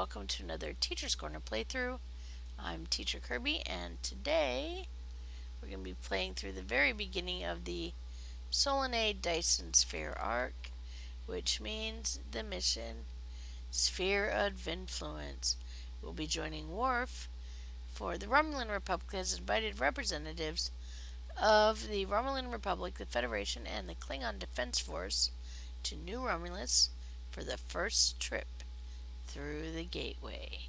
welcome to another Teacher's Corner playthrough. I'm Teacher Kirby, and today we're going to be playing through the very beginning of the Solanae Dyson Sphere arc, which means the mission Sphere of Influence. We'll be joining Worf, for the Romulan Republic has invited representatives of the Romulan Republic, the Federation, and the Klingon Defense Force to New Romulus for the first trip through the gateway.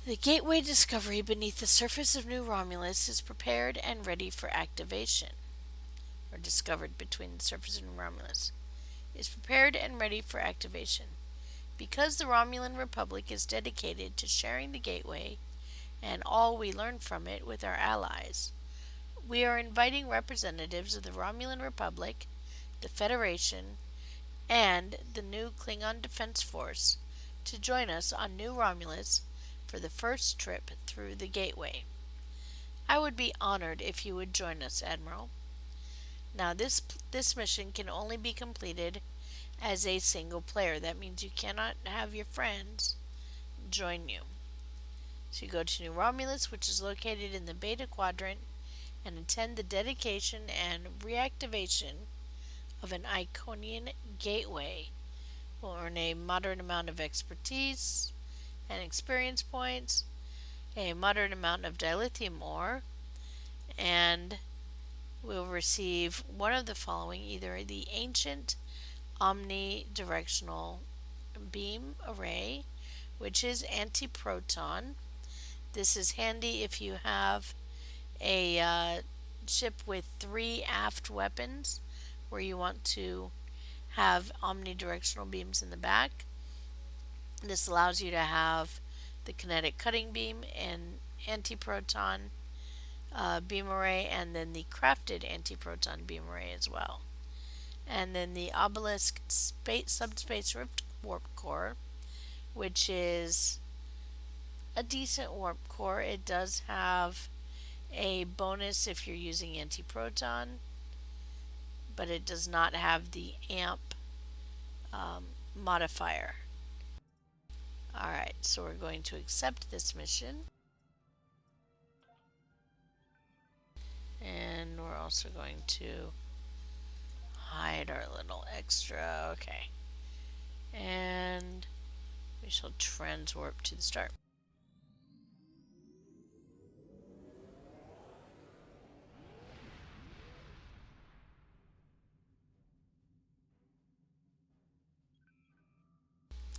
The gateway discovery beneath the surface of New Romulus is prepared and ready for activation. Or discovered between the surface of New Romulus is prepared and ready for activation. Because the Romulan Republic is dedicated to sharing the gateway and all we learn from it with our allies, we are inviting representatives of the Romulan Republic, the Federation, and the new Klingon Defense Force to join us on New Romulus for the first trip through the gateway. I would be honored if you would join us, Admiral. Now, this mission can only be completed as a single player. That means you cannot have your friends join you. So you go to New Romulus, which is located in the Beta Quadrant, and attend the dedication and reactivation of an Iconian gateway. Will earn a moderate amount of expertise and experience points, a moderate amount of dilithium ore, and will receive one of the following: either the ancient omnidirectional beam array, which is anti-proton. This is handy if you have a ship with 3 aft weapons where you want to have omnidirectional beams in the back. This allows you to have the kinetic cutting beam and anti-proton beam array, and then the crafted anti-proton beam array as well. And then the obelisk subspace rift warp core, which is a decent warp core. It does have a bonus if you're using anti-proton, but it does not have the amp modifier. Alright, so we're going to accept this mission. And we're also going to hide our little extra. Okay. And we shall transwarp to the start.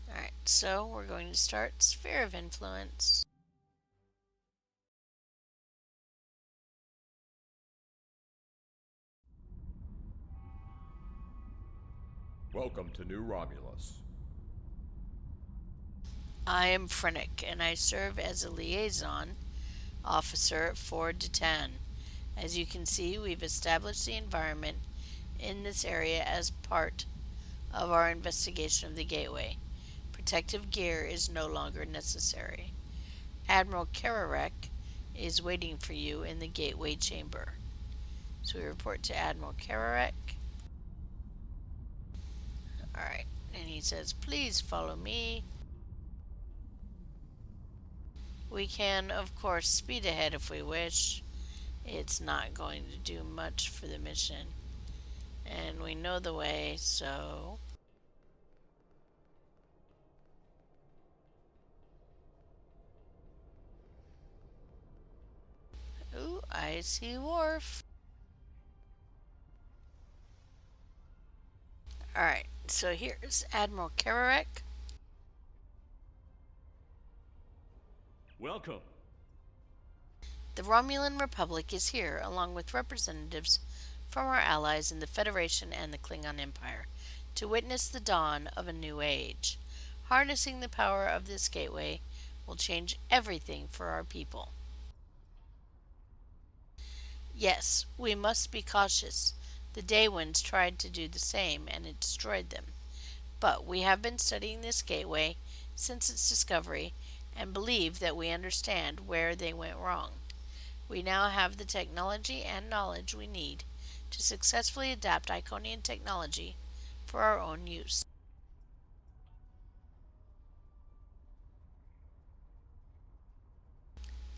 Alright, so we're going to start Sphere of Influence. Welcome to New Romulus. I am Frennick, and I serve as a liaison officer for Detan. As you can see, we've established the environment in this area as part of our investigation of the gateway. Protective gear is no longer necessary. Admiral Kararek is waiting for you in the gateway chamber. So we report to Admiral Kararek. Alright, and he says, please follow me. We can, of course, speed ahead if we wish. It's not going to do much for the mission. And we know the way, so... Ooh, I see Worf. Alright, so here's Admiral Kararek. Welcome. The Romulan Republic is here, along with representatives from our allies in the Federation and the Klingon Empire, to witness the dawn of a new age. Harnessing the power of this gateway will change everything for our people. Yes, we must be cautious. The Day Winds tried to do the same, and it destroyed them. But we have been studying this gateway since its discovery, and believe that we understand where they went wrong. We now have the technology and knowledge we need to successfully adapt Iconian technology for our own use.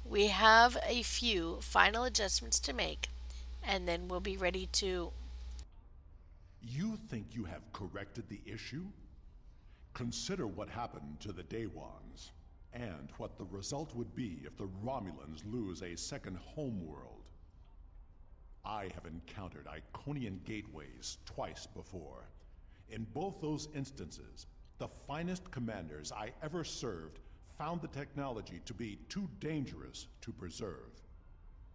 We have a few final adjustments to make, and then we'll be ready to. You think you have corrected the issue? Consider what happened to the Daewons, and what the result would be if the Romulans lose a second homeworld. I have encountered Iconian gateways twice before. In both those instances, the finest commanders I ever served found the technology to be too dangerous to preserve.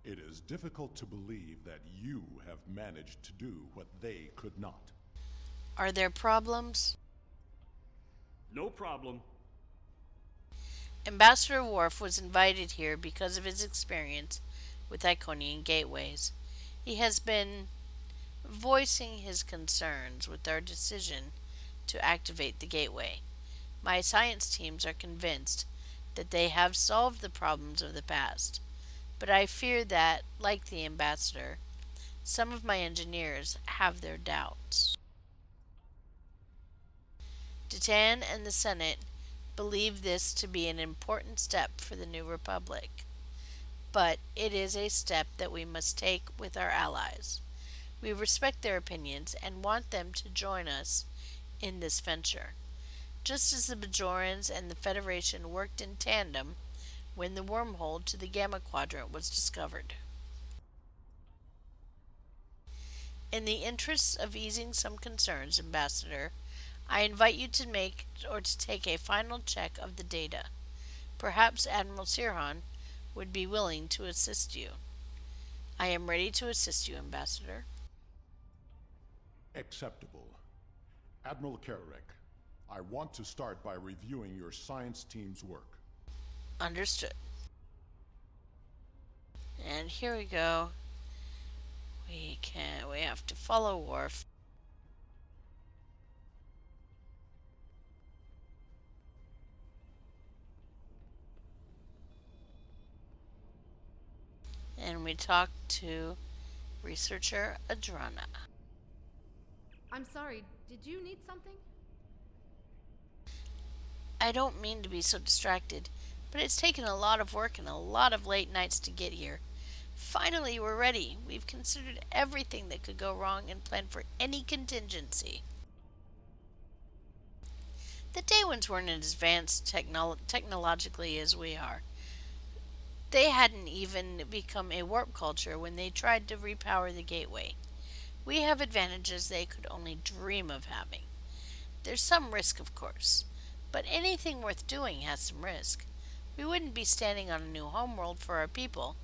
It is difficult to believe that you have managed to do what they could not. Are there problems? No problem. Ambassador Worf was invited here because of his experience with Iconian gateways. He has been voicing his concerns with our decision to activate the gateway. My science teams are convinced that they have solved the problems of the past, but I fear that, like the ambassador, some of my engineers have their doubts. Titan and the Senate believe this to be an important step for the New Republic, but it is a step that we must take with our allies. We respect their opinions and want them to join us in this venture, just as the Bajorans and the Federation worked in tandem when the wormhole to the Gamma Quadrant was discovered. In the interests of easing some concerns, Ambassador, I invite you to make or to take a final check of the data. Perhaps Admiral Sirhan would be willing to assist you. I am ready to assist you, Ambassador. Acceptable. Admiral Kararek, I want to start by reviewing your science team's work. Understood. And here we go. We have to follow Worf. And we talk to researcher Adrana. I'm sorry, did you need something? I don't mean to be so distracted, but it's taken a lot of work and a lot of late nights to get here. Finally, we're ready. We've considered everything that could go wrong and planned for any contingency. The Daewons weren't as advanced technologically as we are. They hadn't even become a warp culture when they tried to repower the gateway. We have advantages they could only dream of having. There's some risk, of course, but anything worth doing has some risk. We wouldn't be standing on a new homeworld for our people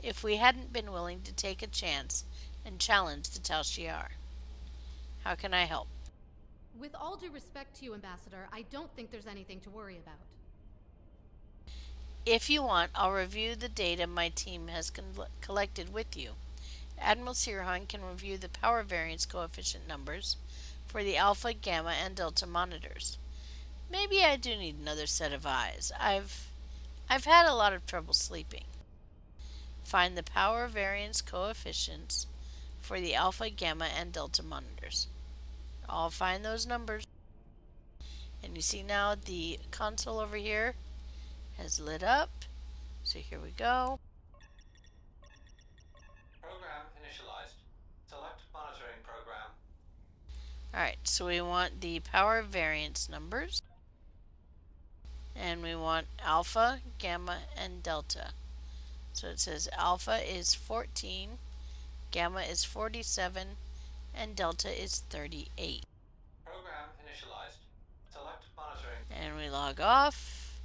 if we hadn't been willing to take a chance and challenge the Tal Shiar. How can I help? With all due respect to you, Ambassador, I don't think there's anything to worry about. If you want, I'll review the data my team has collected with you. Admiral Sirhan can review the power variance coefficient numbers for the alpha, gamma, and delta monitors. Maybe I do need another set of eyes. I've had a lot of trouble sleeping. Find the power variance coefficients for the alpha, gamma, and delta monitors. I'll find those numbers. And you see now the console over here has lit up. So here we go. Program initialized. Select monitoring program. Alright, so we want the power variance numbers. And we want alpha, gamma, and delta. So it says alpha is 14, gamma is 47, and delta is 38. Program initialized. Select monitoring. And we log off.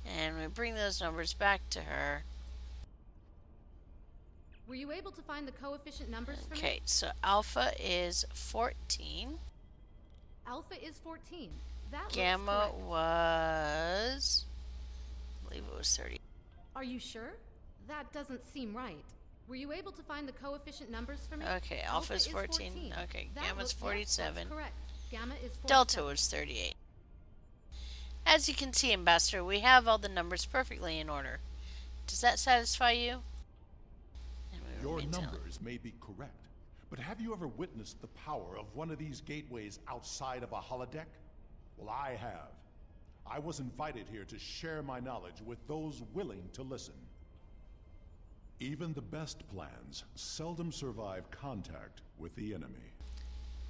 And we bring those numbers back to her. Were you able to find the coefficient numbers for me? Okay, so alpha is 14. Alpha is 14. That Gamma looks correct. was, I believe it was 30. Are you sure? That doesn't seem right. Were you able to find the coefficient numbers for me? Okay, alpha is 14. Okay, That gamma's looks- 47. Yes, that's correct. Gamma is 47. Delta was 38. As you can see, Ambassador, we have all the numbers perfectly in order. Does that satisfy you? And we Your remain silent. numbers may be correct, But have you ever witnessed the power of one of these gateways outside of a holodeck? Well, I have. I was invited here to share my knowledge with those willing to listen. Even the best plans seldom survive contact with the enemy.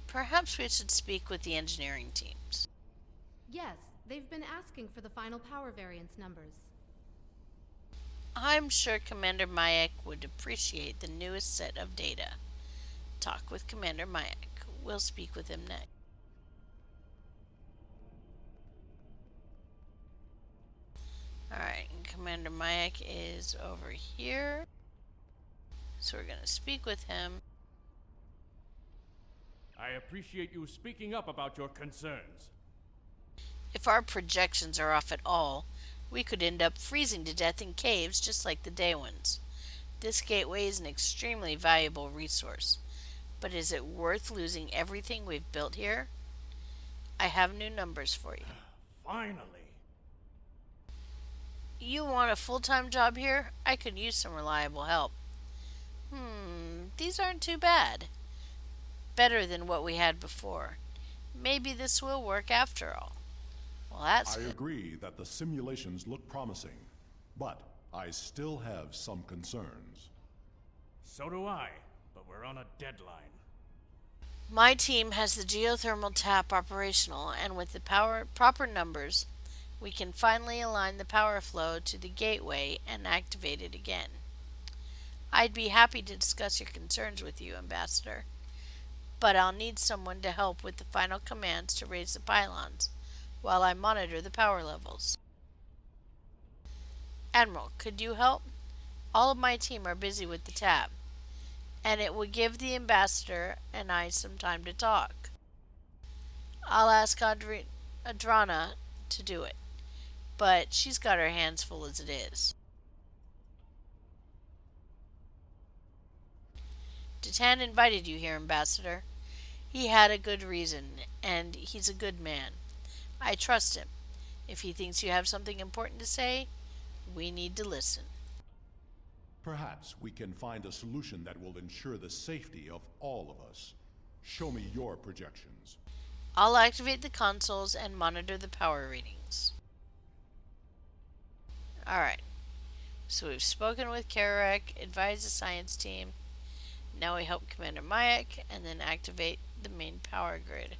Perhaps we should speak with the engineering teams. Yes, they've been asking for the final power variance numbers. I'm sure Commander Mayak would appreciate the newest set of data. Talk with Commander Mayak. We'll speak with him next. Alright, Commander Mayak is over here. So we're going to speak with him. I appreciate you speaking up about your concerns. If our projections are off at all, we could end up freezing to death in caves just like the day ones. This gateway is an extremely valuable resource, but is it worth losing everything we've built here? I have new numbers for you. Finally. You want a full-time job here? I could use some reliable help. These aren't too bad. Better than what we had before. Maybe this will work after all. Well, that's I good. agree that the simulations look promising, but I still have some concerns. So do I, but we're on a deadline. My team has the geothermal tap operational, and with the proper numbers, we can finally align the power flow to the gateway and activate it again. I'd be happy to discuss your concerns with you, Ambassador, but I'll need someone to help with the final commands to raise the pylons while I monitor the power levels. Admiral, could you help? All of my team are busy with the tap, and it would give the Ambassador and I some time to talk. I'll ask Adrana to do it, but she's got her hands full as it is. Titan invited you here, Ambassador. He had a good reason, and he's a good man. I trust him. If he thinks you have something important to say, we need to listen. Perhaps we can find a solution that will ensure the safety of all of us. Show me your projections. I'll activate the consoles and monitor the power readings. Alright. So we've spoken with Karek, advised the science team. Now we help Commander Mayak and then activate the main power grid.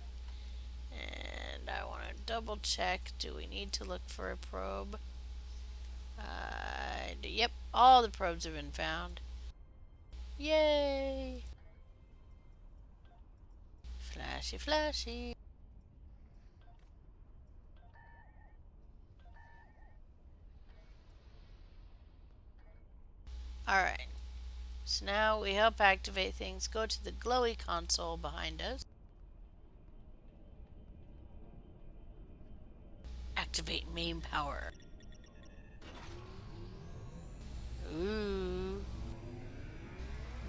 And I want to double check. Do we need to look for a probe? Yep, all the probes have been found. Yay! Flashy, flashy. Alright. So now we help activate things. Go to the glowy console behind us. Activate main power. Ooh.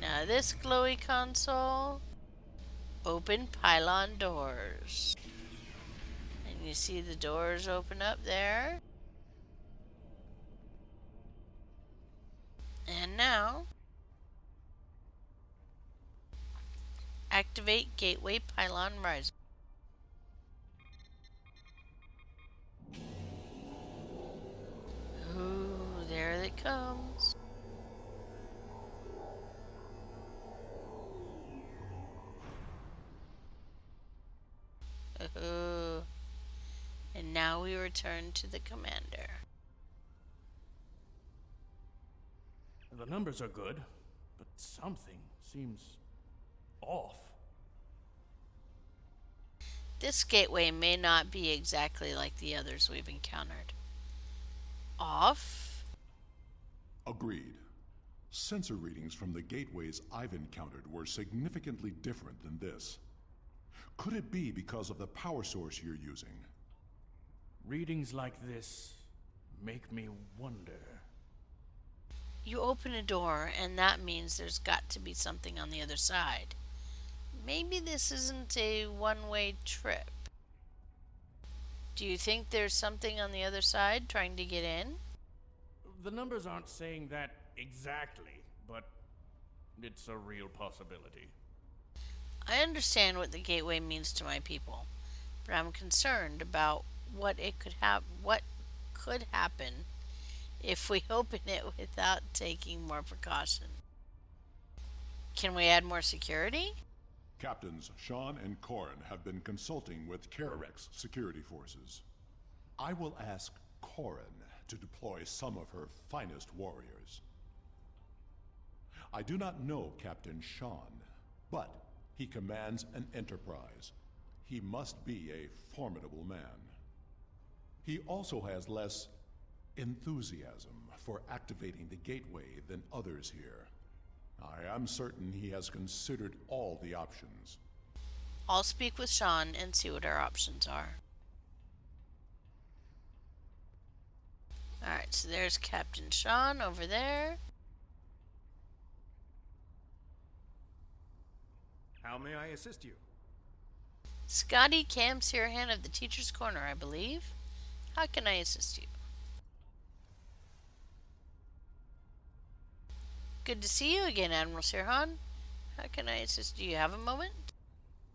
Now this glowy console. Open pylon doors. And you see the doors open up there. And now activate gateway pylon riser. Ooh, there it comes. Ooh. And now we return to the commander. The numbers are good, but something seems off. This gateway may not be exactly like the others we've encountered. Off? Agreed. Sensor readings from the gateways I've encountered were significantly different than this. Could it be because of the power source you're using? Readings like this make me wonder. You open a door, and that means there's got to be something on the other side. Maybe this isn't a one-way trip. Do you think there's something on the other side trying to get in? The numbers aren't saying that exactly, but it's a real possibility. I understand what the gateway means to my people, but I'm concerned about what could happen if we open it without taking more precaution. Can we add more security? Captains Sean and Corin have been consulting with Kararek's security forces. I will ask Corin to deploy some of her finest warriors. I do not know Captain Sean, but he commands an enterprise. He must be a formidable man. He also has less enthusiasm for activating the gateway than others here. I am certain he has considered all the options. I'll speak with Sean and see what our options are. Alright, so there's Captain Sean over there. How may I assist you? Scotty Cam Sirhan of the Teacher's Corner, I believe. How can I assist you? Good to see you again, Admiral Sirhan. How can I assist? Do you have a moment?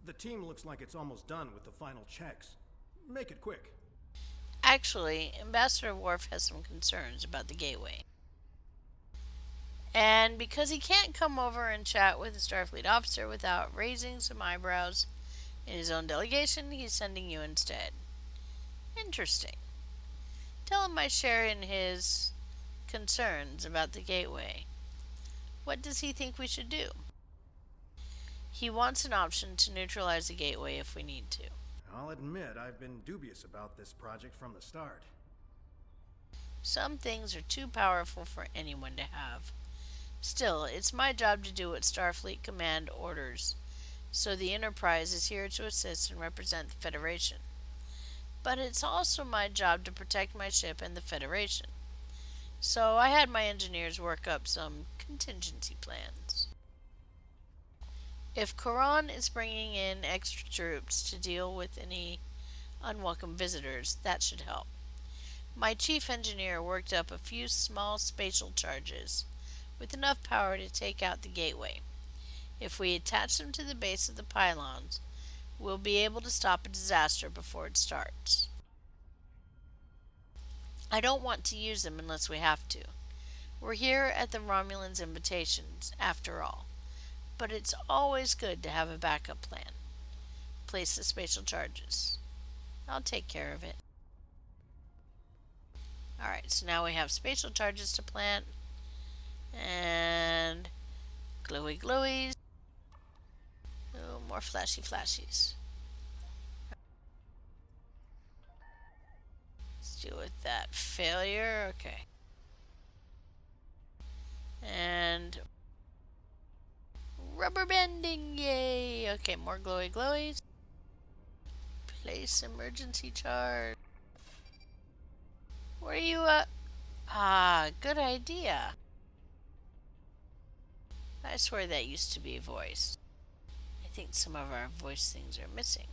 The team looks like it's almost done with the final checks. Make it quick. Actually, Ambassador Worf has some concerns about the gateway. And because he can't come over and chat with a Starfleet officer without raising some eyebrows in his own delegation, he's sending you instead. Interesting. Tell him I share in his concerns about the gateway. What does he think we should do? He wants an option to neutralize the gateway if we need to. I'll admit I've been dubious about this project from the start. Some things are too powerful for anyone to have. Still, it's my job to do what Starfleet Command orders, so the Enterprise is here to assist and represent the Federation. But it's also my job to protect my ship and the Federation. So I had my engineers work up some contingency plans. If Quran is bringing in extra troops to deal with any unwelcome visitors, that should help. My chief engineer worked up a few small spatial charges with enough power to take out the gateway. If we attach them to the base of the pylons, we'll be able to stop a disaster before it starts. I don't want to use them unless we have to. We're here at the Romulans' invitations, after all. But it's always good to have a backup plan. Place the spatial charges. I'll take care of it. Alright, so now we have spatial charges to plant. And glowy glowies. Oh, more flashy flashies. Let's deal with that failure. Okay. And rubber banding, yay! Okay, more glowy glowies. Place emergency charge. Where are you at? Ah, good idea. I swear that used to be a voice. I think some of our voice things are missing.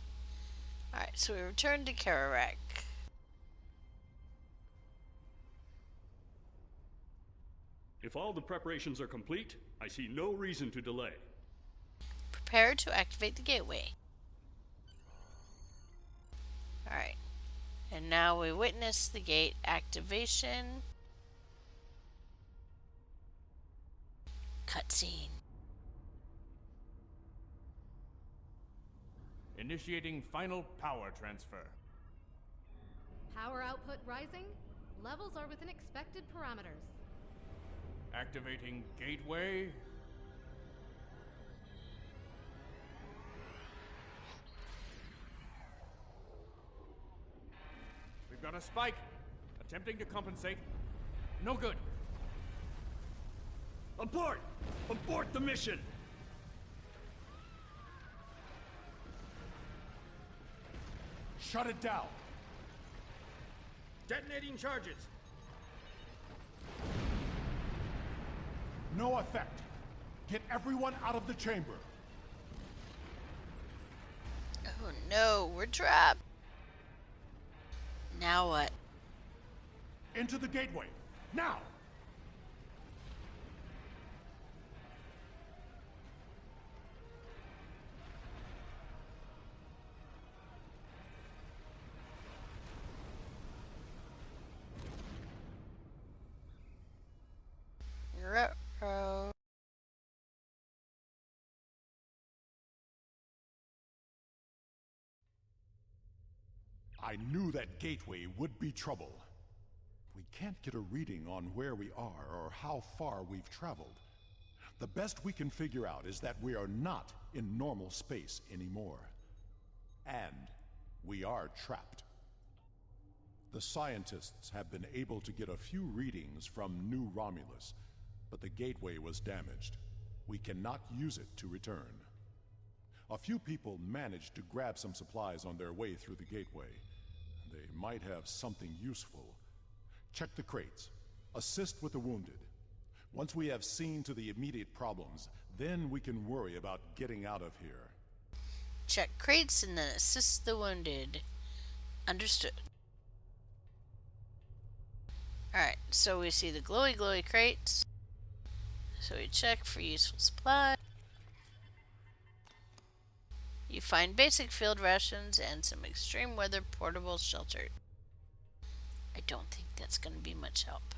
Alright, so we return to Kararak. If all the preparations are complete, I see no reason to delay. Prepare to activate the gateway. Alright. And now we witness the gate activation. Cutscene. Initiating final power transfer. Power output rising. Levels are within expected parameters. Activating gateway. We've got a spike. Attempting to compensate. No good. Abort! Abort the mission! Shut it down! Detonating charges. No effect. Get everyone out of the chamber. Oh no, we're trapped. Now what? Into the gateway. Now! I knew that gateway would be trouble. We can't get a reading on where we are or how far we've traveled. The best we can figure out is that we are not in normal space anymore. And we are trapped. The scientists have been able to get a few readings from New Romulus, but the gateway was damaged. We cannot use it to return. A few people managed to grab some supplies on their way through the gateway. They might have something useful. Check the crates. Assist with the wounded. Once we have seen to the immediate problems, then we can worry about getting out of here. Check crates and then assist the wounded. Understood. Alright, so we see the glowy crates. So we check for useful supplies. You find basic field rations and some extreme weather portable shelter. I don't think that's going to be much help.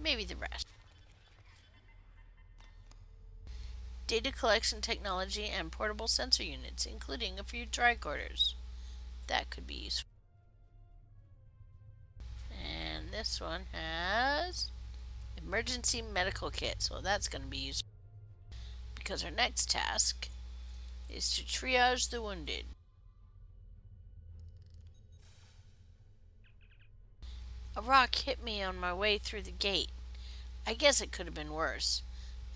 Maybe the rest. Data collection technology and portable sensor units, including a few tricorders. That could be useful. And this one has emergency medical kit, so that's going to be useful. Because our next task is to triage the wounded. A rock hit me on my way through the gate. I guess it could have been worse.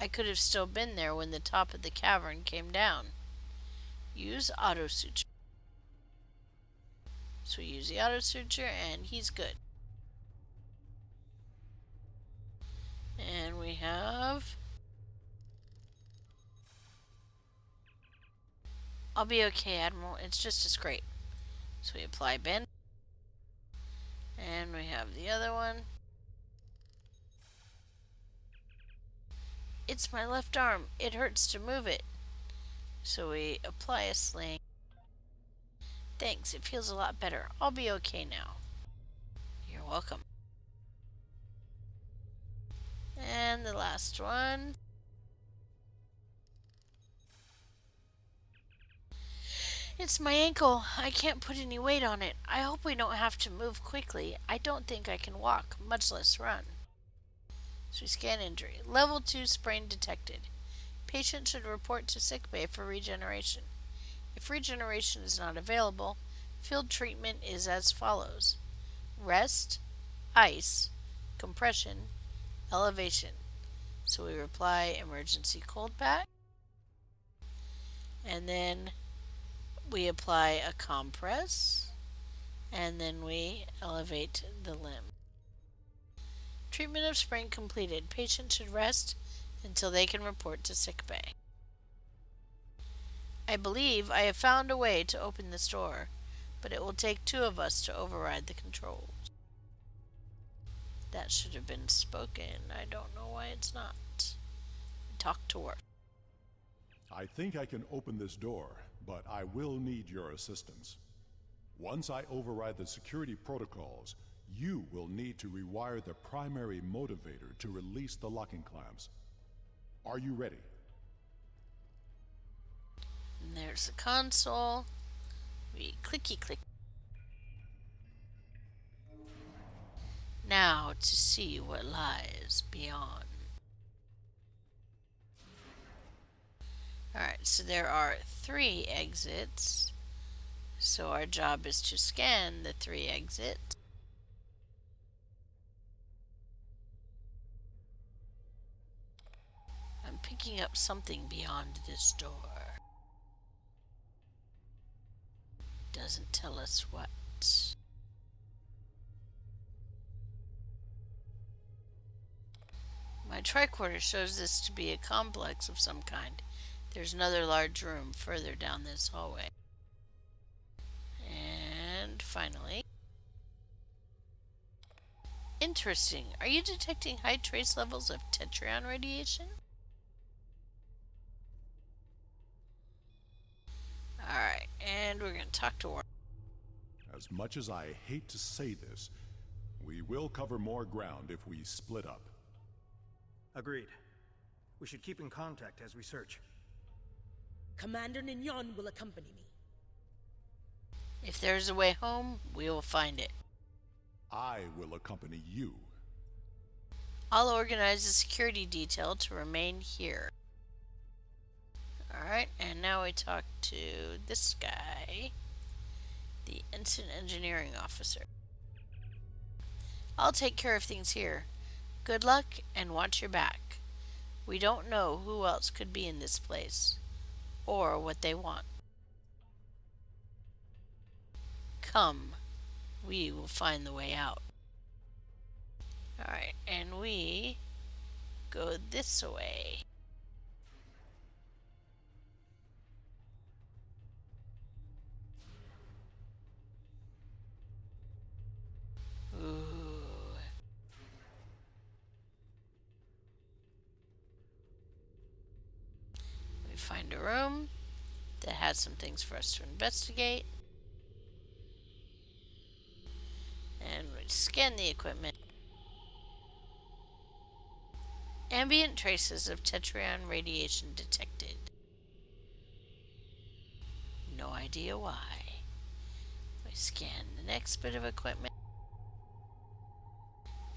I could have still been there when the top of the cavern came down. Use auto suture. So we use the auto suture and he's good. And we have... I'll be okay, Admiral. It's just a scrape. So we apply band. And we have the other one. It's my left arm. It hurts to move it. So we apply a sling. Thanks, it feels a lot better. I'll be okay now. You're welcome. And the last one. It's my ankle. I can't put any weight on it. I hope we don't have to move quickly. I don't think I can walk, much less run. So we scan injury. Level 2 sprain detected. Patient should report to sickbay for regeneration. If regeneration is not available, field treatment is as follows. Rest, ice, compression, elevation. So we apply emergency cold pack. And then we apply a compress. And then we elevate the limb. Treatment of sprain completed. Patient should rest until they can report to sickbay. I believe I have found a way to open this door, but it will take 2 of us to override the controls. That should have been spoken. I don't know why it's not. Talk to work. I think I can open this door, but I will need your assistance. Once I override the security protocols, you will need to rewire the primary motivator to release the locking clamps. Are you ready? And there's the console. We clicky click. Now to see what lies beyond. Alright, so there are 3 exits. So our job is to scan the 3 exits. I'm picking up something beyond this door. Doesn't tell us what. My tricorder shows this to be a complex of some kind. There's another large room further down this hallway. And finally... Interesting. Are you detecting high trace levels of tetrion radiation? Alright, and we're going to talk to War. As much as I hate to say this, we will cover more ground if we split up. Agreed. We should keep in contact as we search. Commander Nignon will accompany me. If there is a way home, we will find it. I will accompany you. I'll organize a security detail to remain here. Alright, and now we talk to this guy, the Ensign Engineering Officer. I'll take care of things here. Good luck and watch your back. We don't know who else could be in this place, or what they want. Come, we will find the way out. Alright, and we go this way. Ooh. We find a room that has some things for us to investigate. And we scan the equipment. Ambient traces of tetrion radiation detected. No idea why. We scan the next bit of equipment.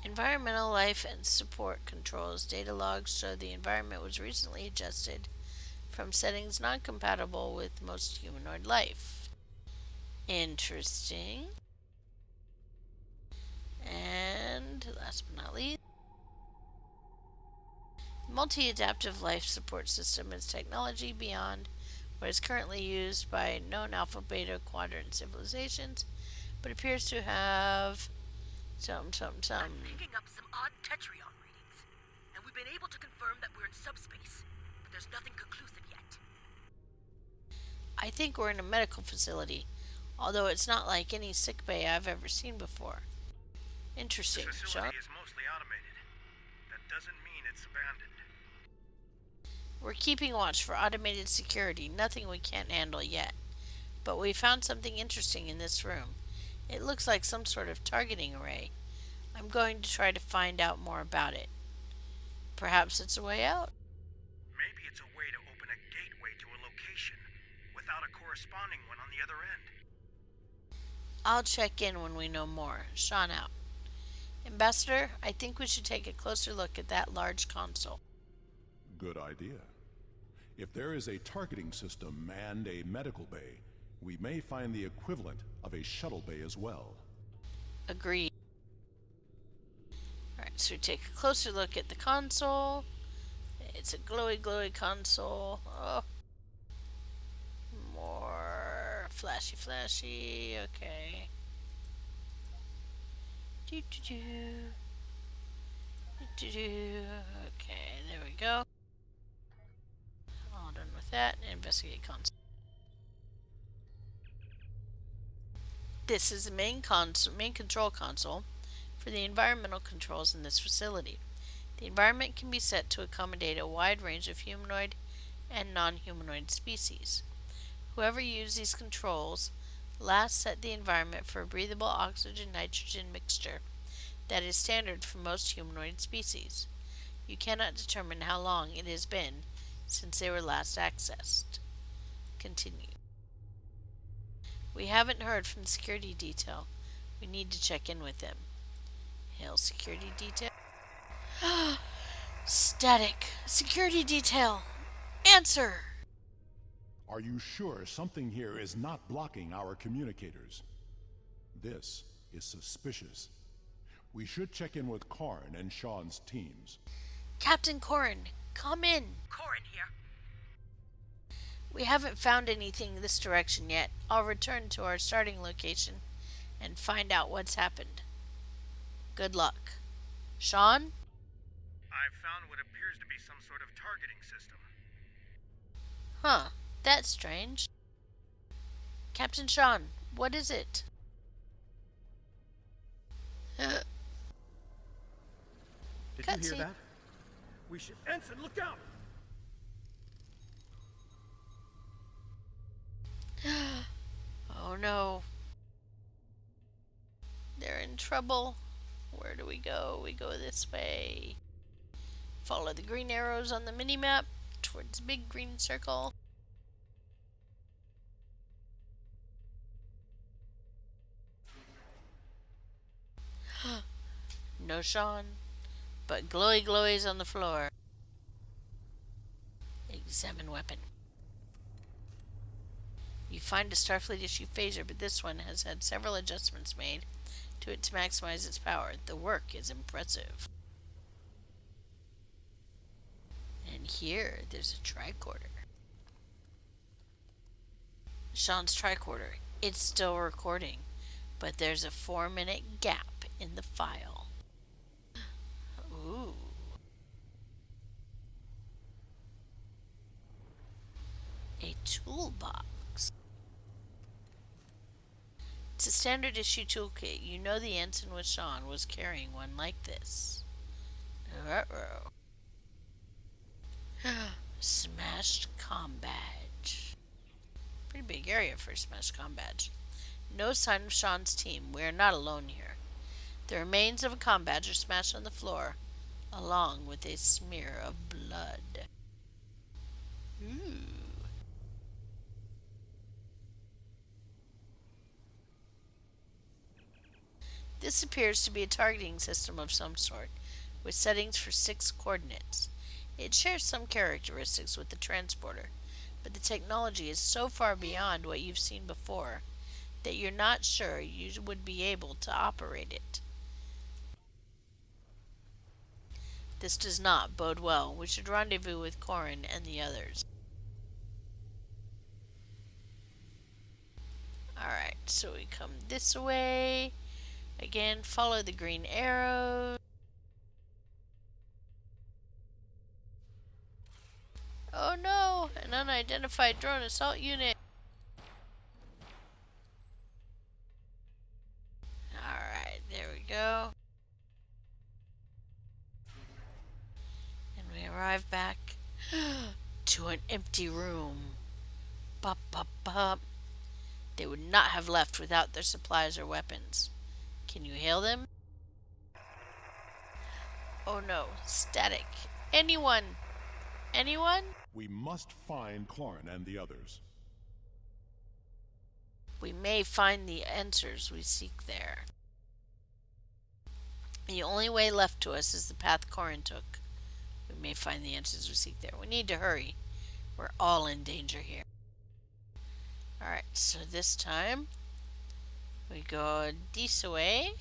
Environmental life and support controls data logs show the environment was recently adjusted from settings not compatible with most humanoid life. Interesting. And last but not least, multi-adaptive life support system is technology beyond what is currently used by known alpha beta quadrant civilizations, but appears to have I'm picking up some odd tetrion readings, and we've been able to confirm that we're in subspace, but there's nothing conclusive yet. I think we're in a medical facility, although it's not like any sick bay I've ever seen before. Interesting, This Sean. facility is mostly automated. That doesn't mean it's abandoned. We're keeping watch for automated security, nothing we can't handle yet. But we found something interesting in this room. It looks like some sort of targeting array. I'm going to try to find out more about it. Perhaps it's a way out? Maybe it's a way to open a gateway to a location without a corresponding one on the other end. I'll check in when we know more. Sean out. Ambassador, I think we should take a closer look at that large console. Good idea. If there is a targeting system and a medical bay, we may find the equivalent of a shuttle bay as well. Agreed. Alright, so we take a closer look at the console. It's a glowy console. Oh. More flashy. Okay. Okay, there we go. All done with that. Investigate console. This is the main control console for the environmental controls in this facility. The environment can be set to accommodate a wide range of humanoid and non-humanoid species. Whoever used these controls last set the environment for a breathable oxygen-nitrogen mixture that is standard for most humanoid species. You cannot determine how long it has been since they were last accessed. Continue. We haven't heard from the security detail. We need to check in with them. Hail security detail. Static. Security detail. Answer. Are you sure something here is not blocking our communicators? This is suspicious. We should check in with Karn and Sean's teams. Captain Corrin, come in. Corin here. We haven't found anything this direction yet. I'll return to our starting location and find out what's happened. Good luck. Sean? I've found what appears to be some sort of targeting system. Huh, that's strange. Captain Sean, what is it? Did Cutscene. you hear that? We should... Ensign, look out! Oh no. They're in trouble. Where do we go? We go this way. Follow the green arrows on the minimap towards the big green circle. no Sean, but glowy glowies on the floor. Examine weapon. You find a Starfleet issue phaser, but this one has had several adjustments made to it to maximize its power. The work is impressive. And here, there's a tricorder. Sean's tricorder. It's still recording, but there's a 4-minute gap in the file. Ooh. A toolbox. It's a standard issue toolkit. You know the ensign with Sean was carrying one like this. Uh-oh. Smashed comm badge. Pretty big area for a smashed comm badge. No sign of Sean's team. We are not alone here. The remains of a comm badge are smashed on the floor, along with a smear of blood. Ooh. This appears to be a targeting system of some sort, with settings for 6 coordinates. It shares some characteristics with the transporter, but the technology is so far beyond what you've seen before that you're not sure you would be able to operate it. This does not bode well. We should rendezvous with Corin and the others. Alright, so we come this way. Again, follow the green arrow. Oh no! An unidentified drone assault unit! Alright, there we go. And we arrive back to an empty room. Bop, bop, bop. They would not have left without their supplies or weapons. Can you hail them? Oh no, static. Anyone? Anyone? We must find Corin and the others. We may find the answers we seek there. The only way left to us is the path Corin took. We may find the answers we seek there. We need to hurry. We're all in danger here. Alright, so this time we go this way.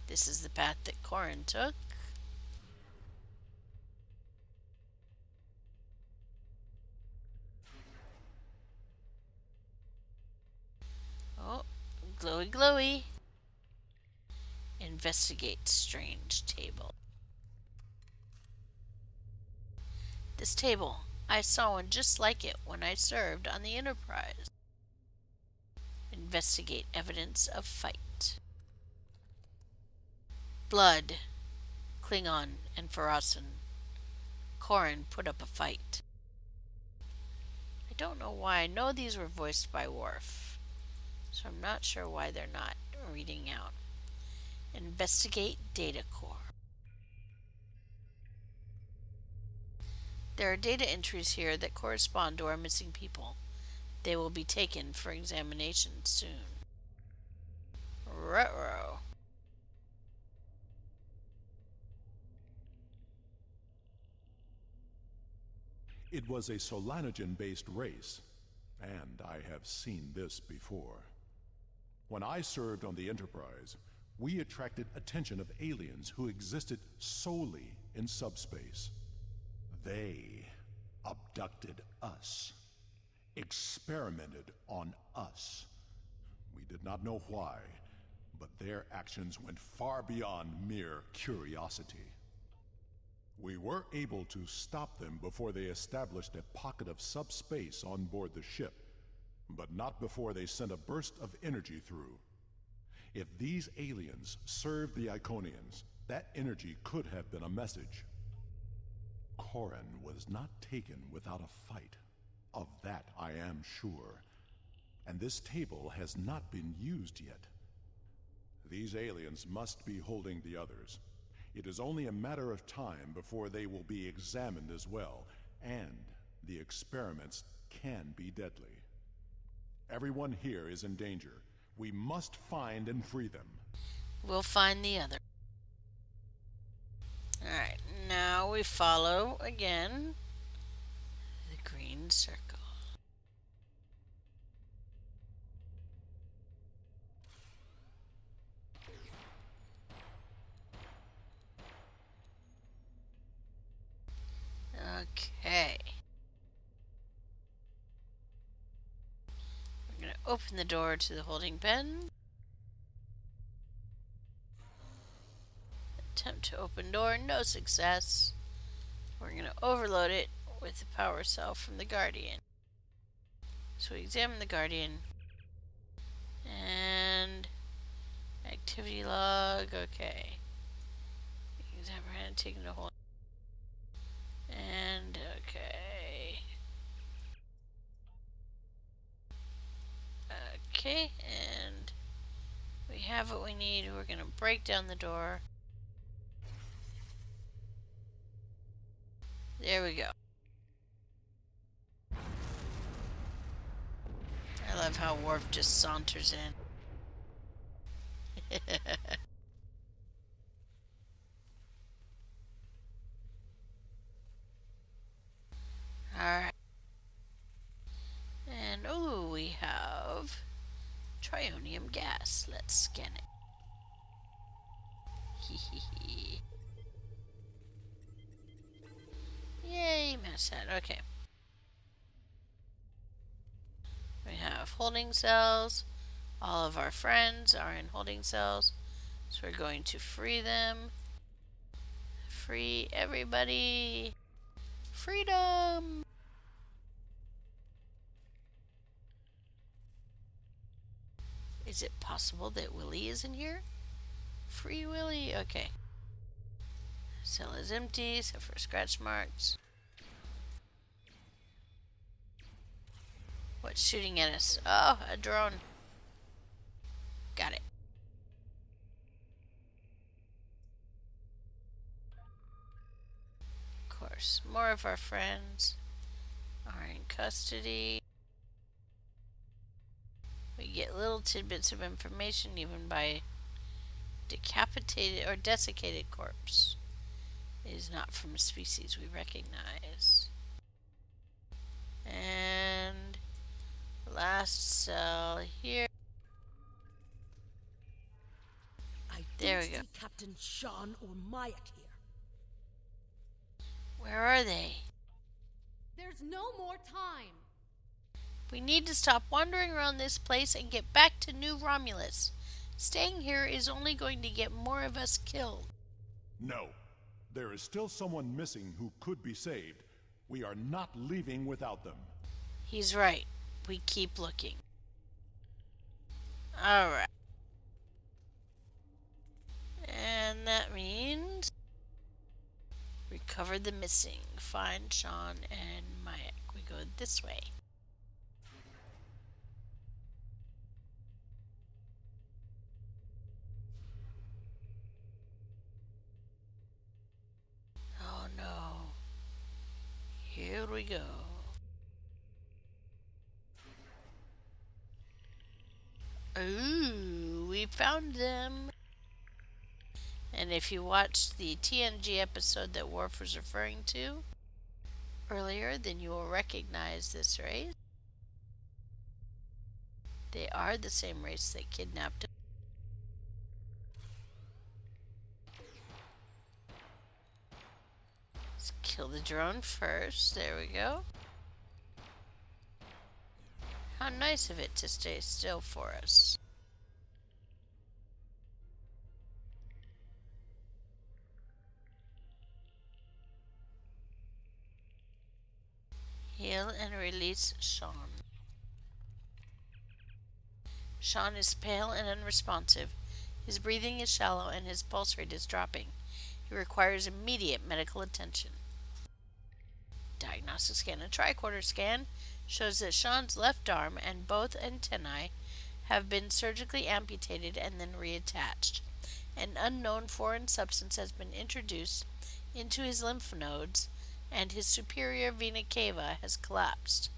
This is the path that Corin took. Oh, glowy glowy. Investigate strange table. This table, I saw one just like it when I served on the Enterprise. Investigate evidence of fight. Blood, Klingon, and Farasan. Corin put up a fight. I don't know why. I know these were voiced by Worf, so I'm not sure why they're not reading out. Investigate data core. There are data entries here that correspond to our missing people. They will be taken for examination soon. Ruh-roh. It was a Solanogen-based race, and I have seen this before. When I served on the Enterprise, we attracted attention of aliens who existed solely in subspace. They abducted us, experimented on us. We did not know why, but their actions went far beyond mere curiosity. We were able to stop them before they established a pocket of subspace on board the ship, but not before they sent a burst of energy through. If these aliens served the Iconians, that energy could have been a message. Corin was not taken without a fight. Of that I am sure. And this table has not been used yet. These aliens must be holding the others. It is only a matter of time before they will be examined as well, and the experiments can be deadly. Everyone here is in danger. We must find and free them. We'll find the other. Alright, now we follow again the green circle. Okay. We're going to open the door to the holding pen. Attempt to open door, no success. We're going to overload it with the power cell from the Guardian. So we examine the Guardian. And activity log, okay. Examine taking the whole. And okay. Okay, and we have what we need. We're going to break down the door. There we go. I love how Worf just saunters in. Alright. And oh, we have trionium gas. Let's scan it. Hehehe. Yay, mass head. Okay. We have holding cells. All of our friends are in holding cells. So we're going to free them. Free everybody. Freedom! Is it possible that Willy is in here? Free Willy. Okay. Cell is empty except for scratch marks. What's shooting at us? Oh, a drone. Got it. Of course, more of our friends are in custody. We get little tidbits of information even by decapitated or desiccated corpse. It is not from a species we recognize. And last cell here. There we go. Captain Sean or Mayak here. Where are they? There's no more time. We need to stop wandering around this place and get back to New Romulus. Staying here is only going to get more of us killed. No. There is still someone missing who could be saved. We are not leaving without them. He's right. We keep looking. Alright. And that means recover the missing. Find Sean and Mayak. We go this way. Oh no. Here we go. Ooh, we found them. And if you watched the TNG episode that Worf was referring to earlier, then you will recognize this race. They are the same race that kidnapped him. Let's kill the drone first. There we go. How nice of it to stay still for us. Heal and release Sean. Sean is pale and unresponsive. His breathing is shallow and his pulse rate is dropping. He requires immediate medical attention. Diagnostic scan. A tricorder scan shows that Sean's left arm and both antennae have been surgically amputated and then reattached. An unknown foreign substance has been introduced into his lymph nodes and his superior vena cava has collapsed.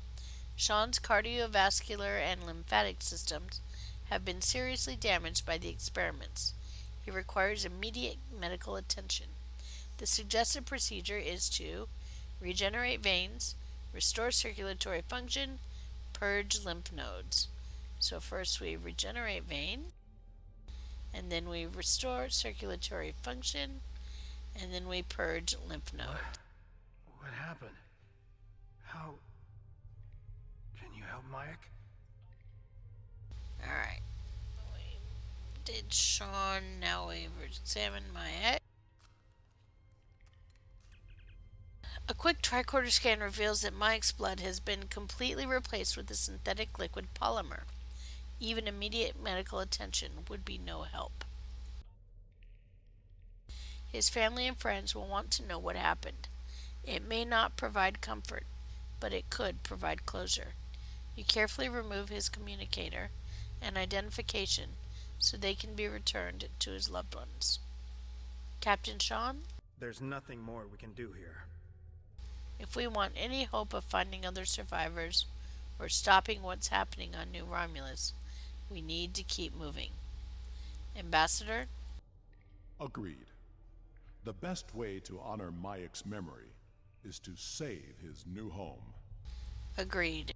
Sean's cardiovascular and lymphatic systems have been seriously damaged by the experiments. He requires immediate medical attention. The suggested procedure is to regenerate veins, restore circulatory function, purge lymph nodes. So first we regenerate vein, and then we restore circulatory function, and then we purge lymph nodes. What happened? How... Can you help Mike? Alright. We did Sean, now we've examined Mike. A quick tricorder scan reveals that Mike's blood has been completely replaced with a synthetic liquid polymer. Even immediate medical attention would be no help. His family and friends will want to know what happened. It may not provide comfort, but it could provide closure. You carefully remove his communicator and identification so they can be returned to his loved ones. Captain Sean? There's nothing more we can do here. If we want any hope of finding other survivors or stopping what's happening on New Romulus, we need to keep moving. Ambassador? Agreed. The best way to honor Mayek's memory is to save his new home. Agreed.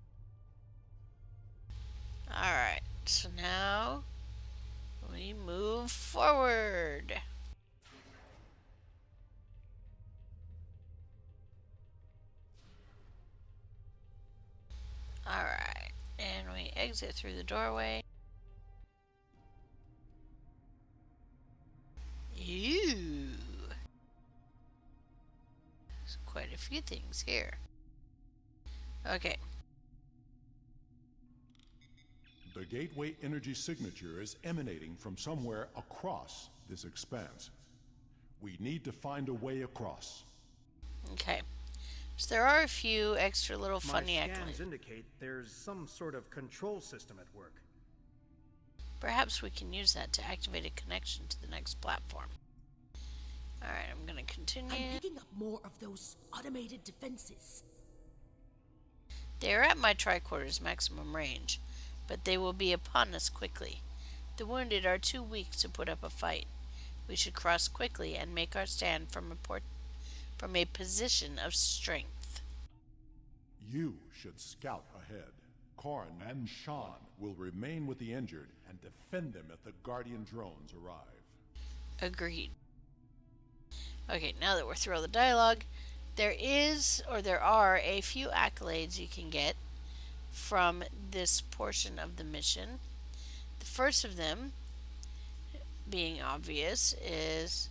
Alright, so now we move forward. Alright, and we exit through the doorway. Ew. There's quite a few things here. Okay. The gateway energy signature is emanating from somewhere across this expanse. We need to find a way across. Okay. So there are a few extra little funny My scans accolades. indicate there's some sort of control system at work. Perhaps we can use that to activate a connection to the next platform. Alright, I'm gonna continue. I'm picking up more of those automated defenses. They are at my tricorder's maximum range, but they will be upon us quickly. The wounded are too weak to put up a fight. We should cross quickly and make our stand from a position of strength. You should scout ahead. Korn and Sean will remain with the injured and defend them if the Guardian drones arrive. Agreed. Okay, now that we're through all the dialogue, there are a few accolades you can get from this portion of the mission. The first of them, being obvious, is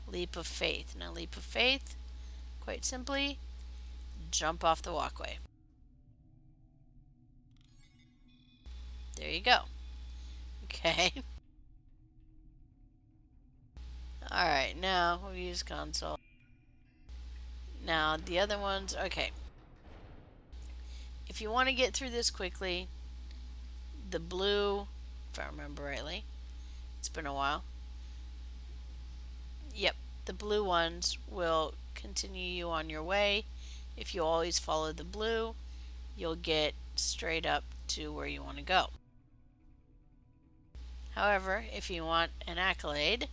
Leap of Faith. Now, Leap of Faith, quite simply, jump off the walkway. There you go. Okay. Alright, now we'll use console. Now, the other ones, okay. If you want to get through this quickly, the blue, if I remember rightly, it's been a while. Yep, the blue ones will continue you on your way. If you always follow the blue, you'll get straight up to where you want to go. However, if you want an accolade,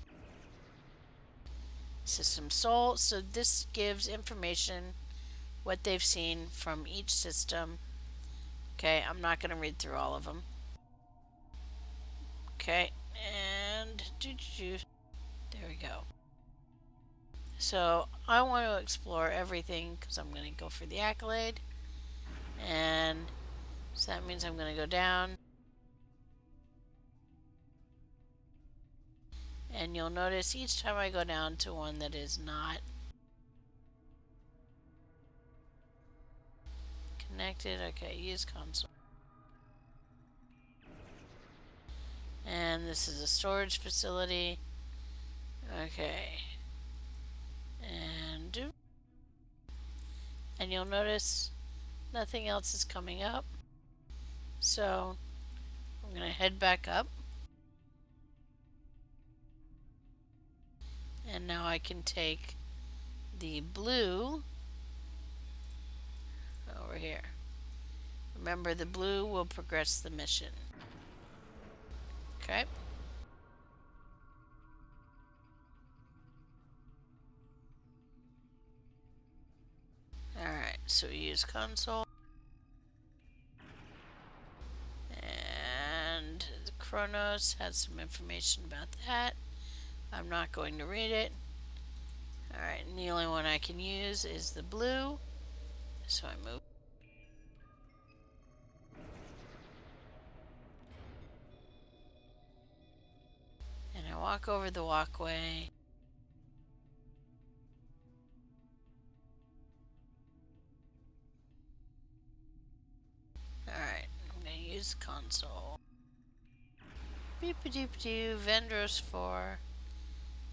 System Soul, so this gives information, what they've seen from each system. Okay, I'm not going to read through all of them. Okay, and there we go. So I want to explore everything because I'm going to go for the accolade, and so that means I'm going to go down, and you'll notice each time I go down to one that is not connected. Okay, use console. And this is a storage facility. Okay. And you'll notice nothing else is coming up. So I'm going to head back up. And now I can take the blue over here. Remember, the blue will progress the mission. Okay. so we use console. And the Chronos has some information about that. I'm not going to read it. Alright, and the only one I can use is the blue. So I move. And I walk over the walkway. Alright, I'm going to use the console. Beep-a-doop-doo, Vendros 4.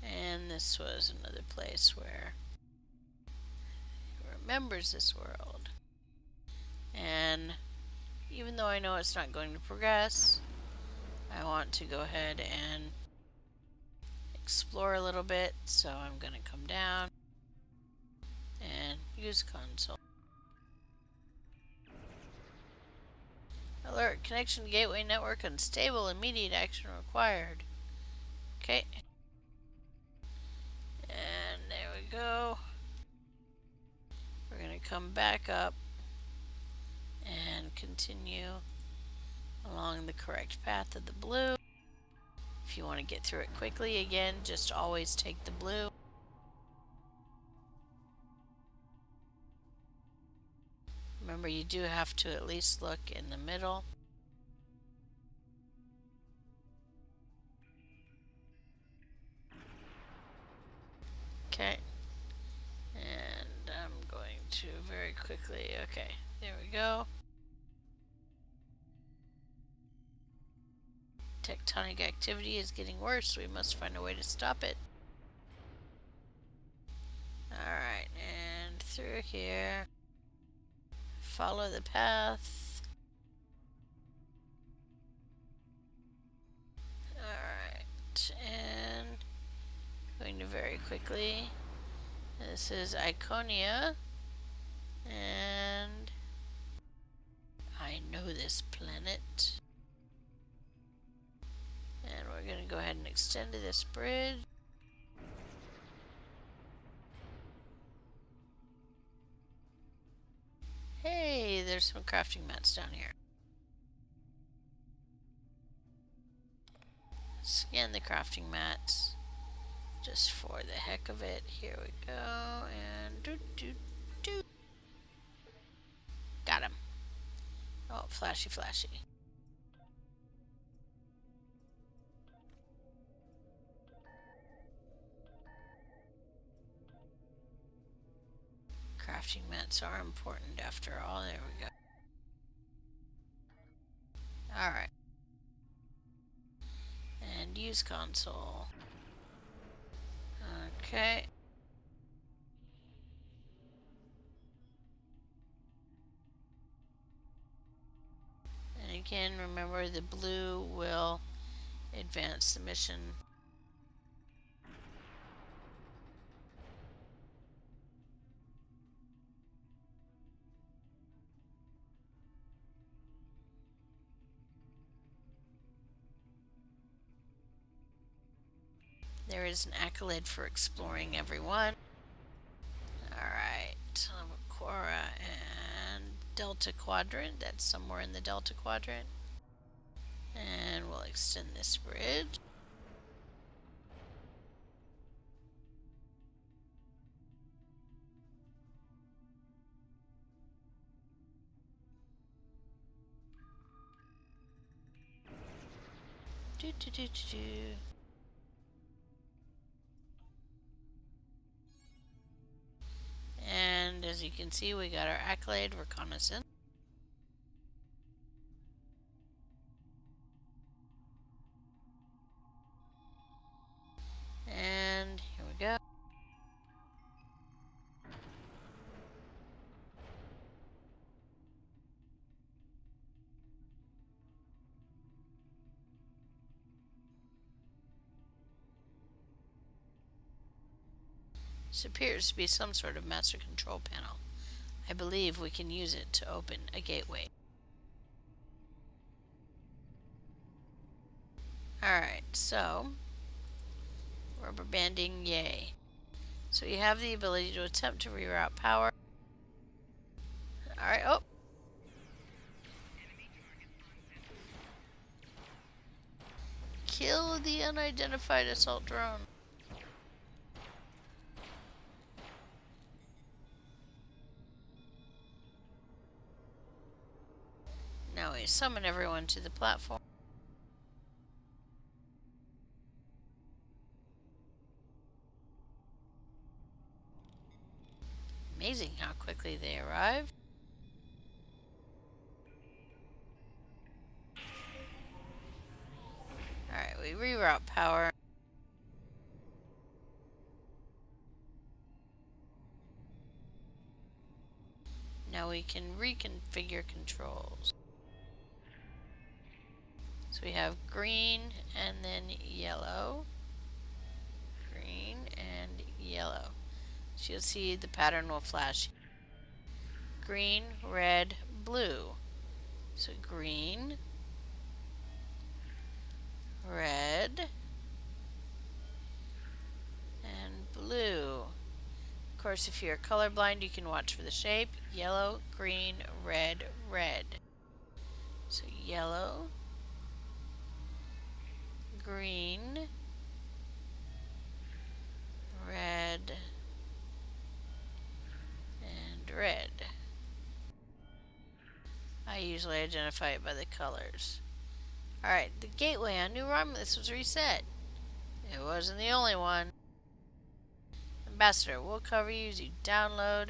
And this was another place where he remembers this world. And even though I know it's not going to progress, I want to go ahead and explore a little bit, so I'm going to come down and use console. Alert, connection to gateway network unstable, immediate action required. Okay. And there we go. We're going to come back up and continue along the correct path of the blue. If you want to get through it quickly, again, just always take the blue. Remember, you do have to at least look in the middle. Okay. And I'm going to very quickly, okay, there we go. Tectonic activity is getting worse. We must find a way to stop it. Alright, and through here. Follow the path. Alright, and going to very quickly. This is Iconia. And I know this planet. And we're going to go ahead and extend to this bridge. Hey, there's some crafting mats down here. Scan the crafting mats. Just for the heck of it. Here we go. And do. Got him. Oh, flashy. Crafting mats are important after all. There we go. Alright. And use console. Okay. And again, remember the blue will advance the mission. There is an accolade for exploring everyone. Alright, Quora and Delta Quadrant. That's somewhere in the Delta Quadrant. And we'll extend this bridge. Do. And as you can see, we got our accolade reconnaissance. And here we go. This appears to be some sort of master control panel. I believe we can use it to open a gateway. Alright, so rubber banding, yay. So you have the ability to attempt to reroute power. Kill the unidentified assault drone. Now we summon everyone to the platform. Amazing how quickly they arrive. Alright, we reroute power. Now we can reconfigure controls. So we have green and then yellow. Green and yellow. So you'll see the pattern will flash. Green, red, blue. So green, red, and blue. Of course, if you're colorblind, you can watch for the shape. Yellow, green, red, red. So yellow, green, red, and red. I usually identify it by the colors. Alright, the gateway on New Romulus was reset. It wasn't the only one. Ambassador, we'll cover you as you download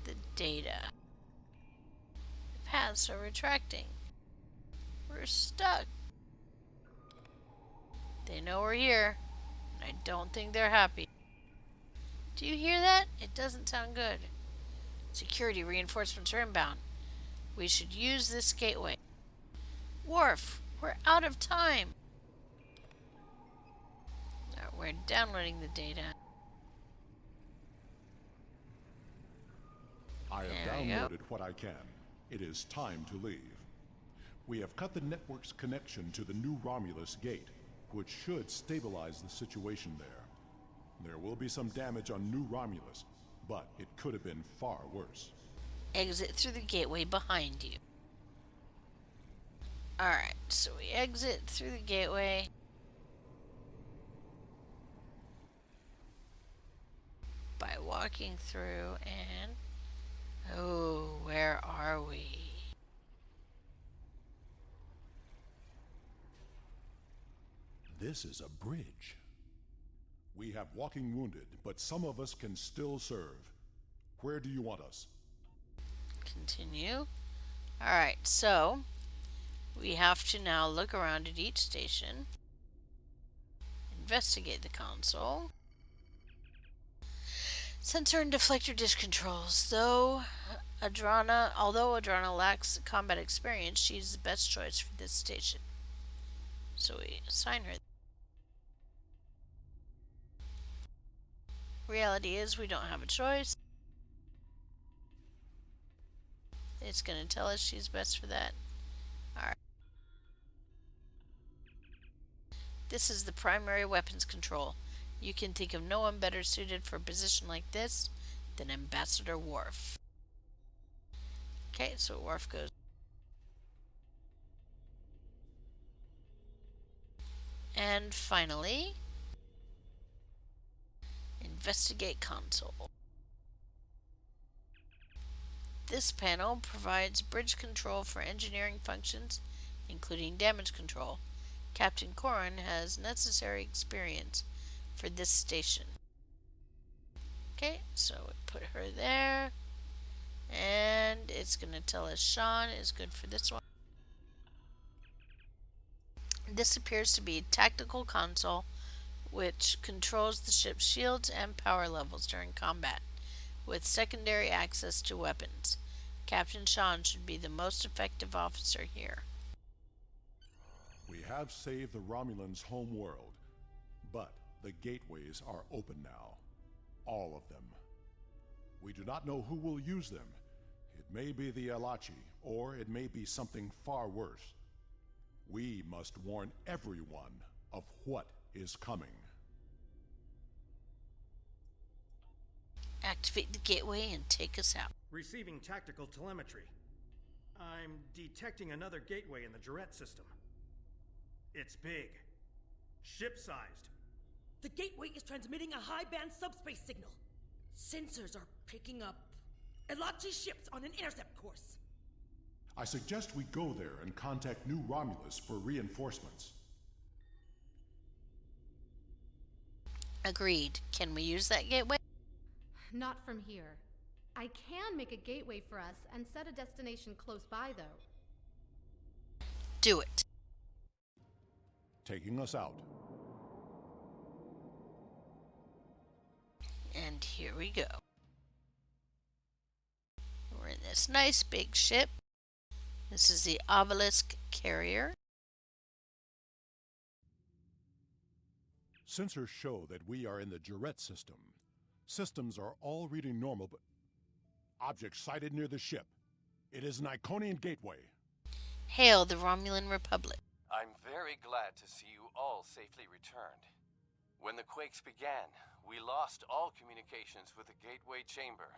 the data. The paths are retracting. We're stuck. They know we're here, and I don't think they're happy. Do you hear that? It doesn't sound good. Security reinforcements are inbound. We should use this gateway. Worf, we're out of time. We're downloading the data. I have downloaded what I can. It is time to leave. We have cut the network's connection to the new Romulus gate, which should stabilize the situation there. There will be some damage on New Romulus, but it could have been far worse. Exit through the gateway behind you. Alright, so we exit through the gateway. By walking through and... oh, where are we? This is a bridge. We have walking wounded, but some of us can still serve. Where do you want us? Continue. Alright, so we have to now look around at each station, investigate the console, sensor and deflector dish controls. Although Adrana lacks combat experience, she's the best choice for this station. So we assign her. Reality is we don't have a choice. It's going to tell us she's best for that. Alright. This is the primary weapons control. You can think of no one better suited for a position like this than Ambassador Worf. Okay, so Worf goes. And finally, investigate console. This panel provides bridge control for engineering functions, including damage control. Captain Corrin has necessary experience for this station. Okay, so we put her there. And it's going to tell us Sean is good for this one. This appears to be a tactical console which controls the ship's shields and power levels during combat, with secondary access to weapons. Captain Sean should be the most effective officer here. We have saved the Romulans' home world, but the gateways are open now. All of them. We do not know who will use them. It may be the Alachi, or it may be something far worse. We must warn everyone of what is coming. Activate the gateway and take us out. Receiving tactical telemetry. I'm detecting another gateway in the Jarrett system. It's big, Ship-sized. The gateway is transmitting a high-band subspace signal. Sensors are picking up Elachi ships on an intercept course. I suggest we go there and contact New Romulus for reinforcements. Agreed. Can we use that gateway? Not from here. I can make a gateway for us and set a destination close by, though. Do it. Taking us out. And here we go. We're in this nice big ship. This is the Obelisk carrier. Sensors show that we are in the Juret system. Systems are all reading normal, but object sighted near the ship. It is an Iconian gateway. Hail the Romulan Republic. I'm very glad to see you all safely returned. When the quakes began, we lost all communications with the gateway chamber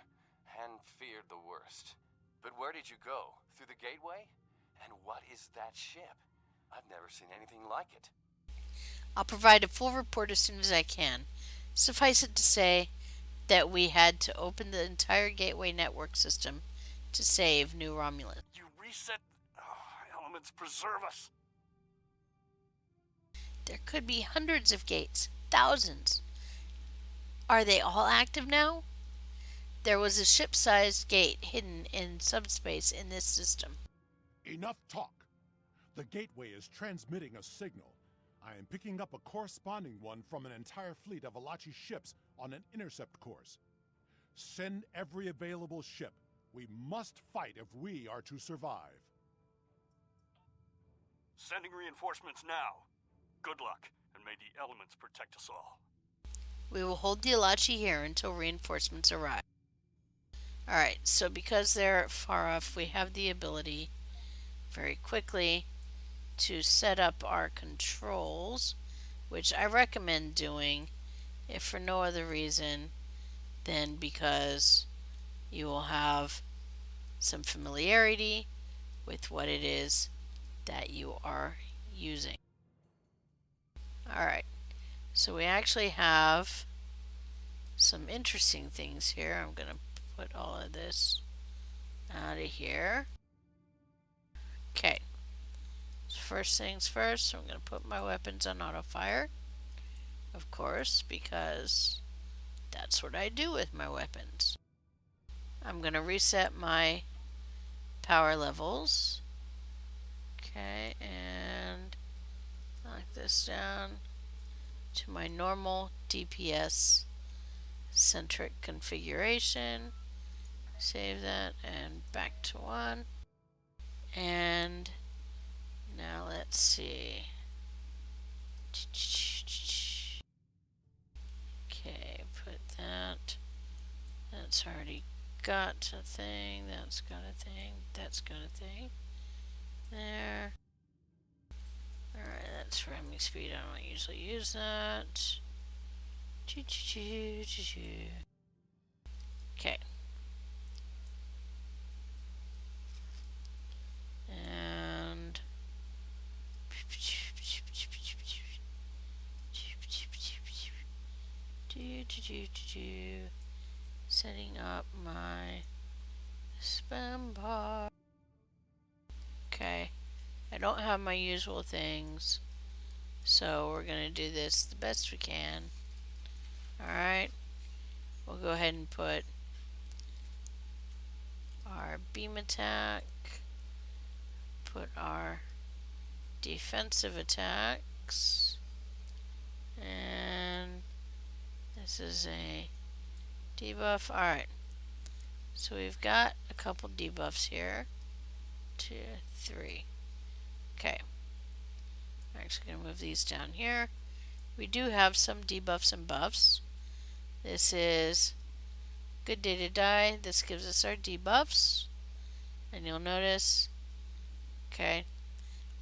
and feared the worst. But where did you go? Through the gateway? And what is that ship? I've never seen anything like it. I'll provide a full report as soon as I can. Suffice it to say that we had to open the entire gateway network system to save New Romulus. You reset... elements preserve us. There could be hundreds of gates, thousands. Are they all active now? There was a ship-sized gate hidden in subspace in this system. Enough talk. The gateway is transmitting a signal. I am picking up a corresponding one from an entire fleet of Elachi ships on an intercept course. Send every available ship. We must fight if we are to survive. Sending reinforcements now. Good luck, and may the elements protect us all. We will hold the Elachi here until reinforcements arrive. Alright, so because they're far off, we have the ability very quickly to set up our controls, which I recommend doing if for no other reason than because you will have some familiarity with what it is that you are using. Alright, so we actually have some interesting things here. I'm going to put all of this out of here. Okay, so first things first, I'm going to put my weapons on auto fire, of course, because that's what I do with my weapons. I'm going to reset my power levels. Okay, and knock this down to my normal DPS centric configuration. Save that and back to 1. And now let's see. Okay, put that. That's already got a thing. That's got a thing. That's got a thing. There. Alright, that's ramming speed. I don't usually use that. Okay. And setting up my spam bar. Okay, I don't have my usual things, so we're gonna do this the best we can. Alright, we'll go ahead and put our beam attack, put our defensive attacks, and this is a debuff. Alright, so we've got a couple debuffs here. 2, 3. Okay, I'm actually going to move these down here. We do have some debuffs and buffs. This is Good Day to Die. This gives us our debuffs. And you'll notice, okay,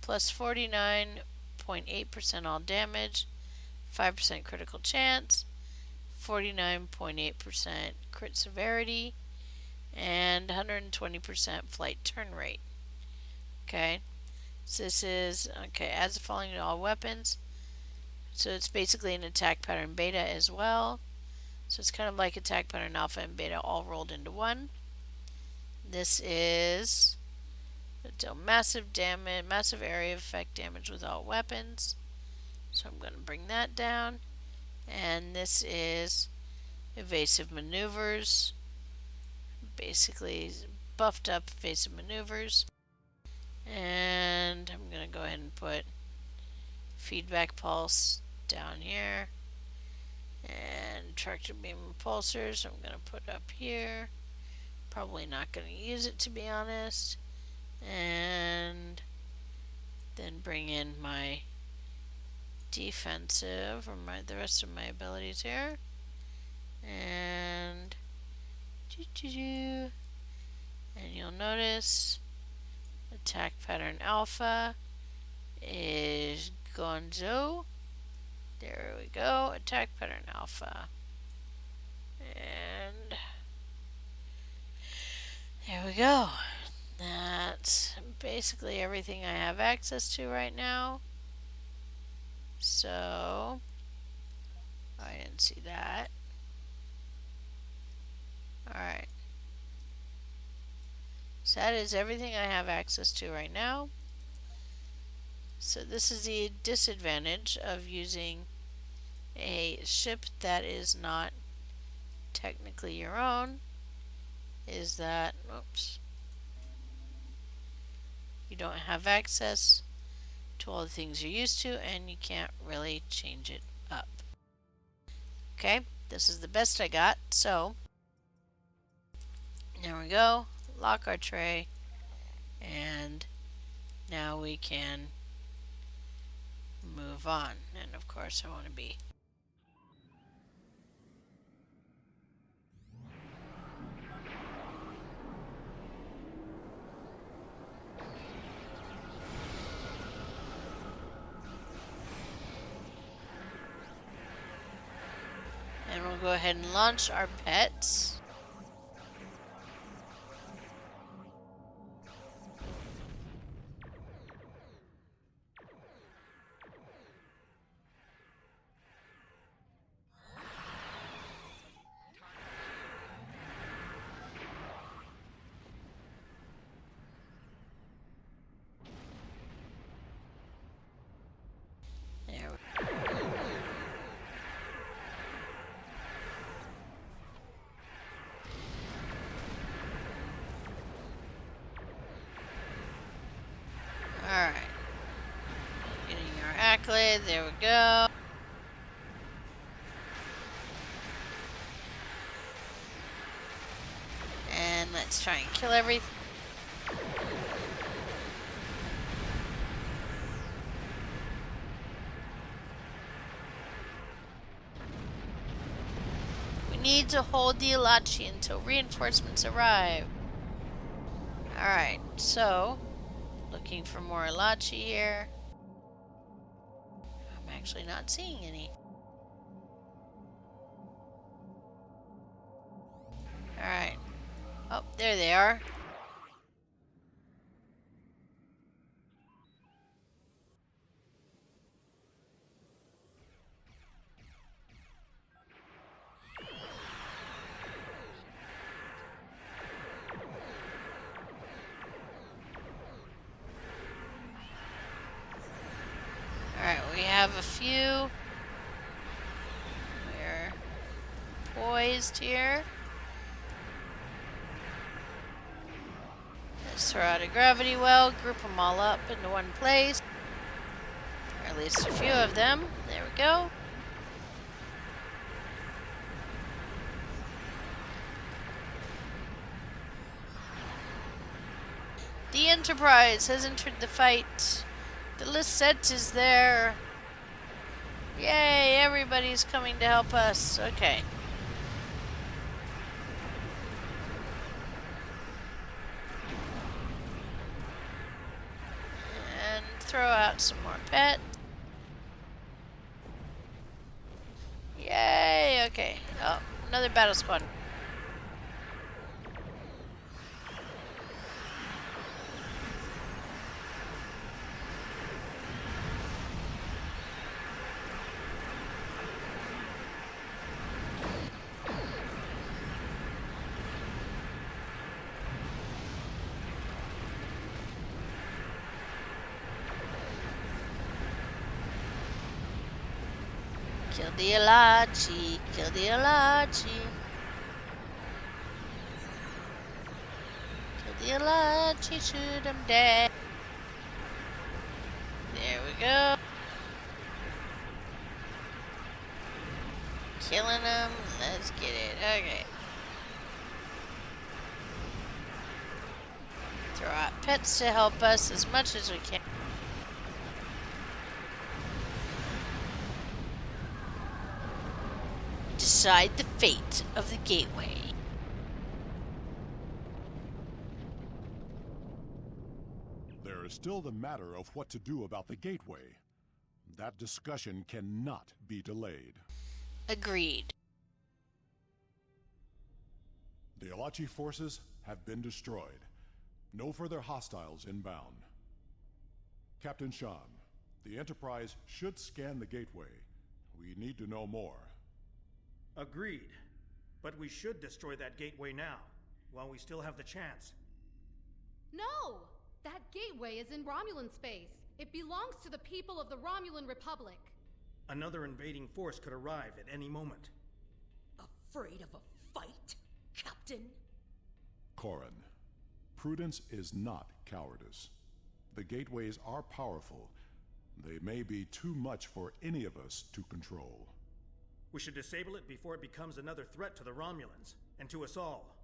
plus 49.8% all damage, 5% critical chance, 49.8% crit severity, and 120% flight turn rate. Okay, so this is, okay, adds the following to all weapons. So it's basically an attack pattern beta as well. So it's kind of like attack pattern alpha and beta all rolled into one. This is deal massive damage, massive area effect damage with all weapons. So I'm going to bring that down. And this is evasive maneuvers. Basically buffed up evasive maneuvers. And I'm going to go ahead and put feedback pulse down here. And tractor beam repulsors I'm going to put up here. Probably not going to use it, to be honest. And then bring in my defensive, or the rest of my abilities here. And and you'll notice attack pattern alpha is Gonzo. There we go, attack pattern alpha. And there we go. That's basically everything I have access to right now. So, I didn't see that. Alright. So that is everything I have access to right now. So this is the disadvantage of using a ship that is not technically your own, is that, oops, you don't have access to all the things you're used to, and you can't really change it up. Okay, this is the best I got, so there we go. Lock our tray, and now we can move on. And of course I want to be and we'll go ahead and launch our pets. There we go. Alright. Getting our accolade, there we go. And let's try and kill everything. We need to hold the Alachi until reinforcements arrive. Alright, so looking for more Alachi here. I'm actually not seeing any. Alright. Oh, there they are. Alright, we have a few. We're poised here. Let's throw out a gravity well, group them all up into one place. Or at least a few of them. There we go. The Enterprise has entered the fight. The Lisette is there. Yay, everybody's coming to help us. Okay. And throw out some more pets. Yay, okay. Oh, another battle squad. Kill the Alachi. Kill the Alachi. Kill the Alachi. Shoot him dead. There we go. Killing him. Let's get it. Okay. Throw out pets to help us as much as we can. Decide the fate of the gateway. There is still the matter of what to do about the gateway. That discussion cannot be delayed. Agreed. The Alachi forces have been destroyed. No further hostiles inbound. Captain Sean, the Enterprise should scan the gateway. We need to know more. Agreed. But we should destroy that gateway now, while we still have the chance. No! That gateway is in Romulan space. It belongs to the people of the Romulan Republic. Another invading force could arrive at any moment. Afraid of a fight, Captain? Corrin, prudence is not cowardice. The gateways are powerful. They may be too much for any of us to control. We should disable it before it becomes another threat to the Romulans, and to us all.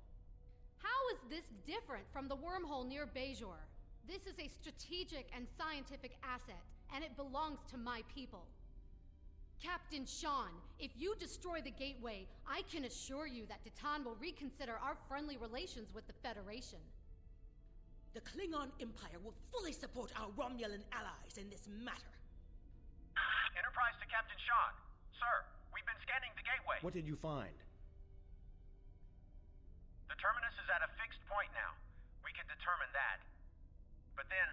How is this different from the wormhole near Bajor? This is a strategic and scientific asset, and it belongs to my people. Captain Sean, if you destroy the gateway, I can assure you that Titan will reconsider our friendly relations with the Federation. The Klingon Empire will fully support our Romulan allies in this matter. Enterprise to Captain Sean. Sir, we've been scanning the gateway. What did you find? The terminus is at a fixed point now. We can determine that. But then,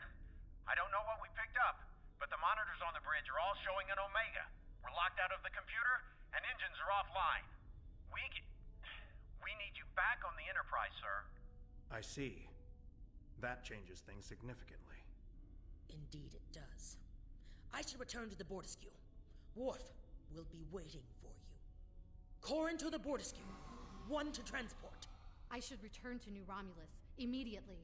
I don't know what we picked up, but the monitors on the bridge are all showing an Omega. We're locked out of the computer, and engines are offline. We need you back on the Enterprise, sir. I see. That changes things significantly. Indeed it does. I should return to the Bortesque. Worf will be waiting for you. Corrin to the Bortesque. One to transport. I should return to New Romulus immediately.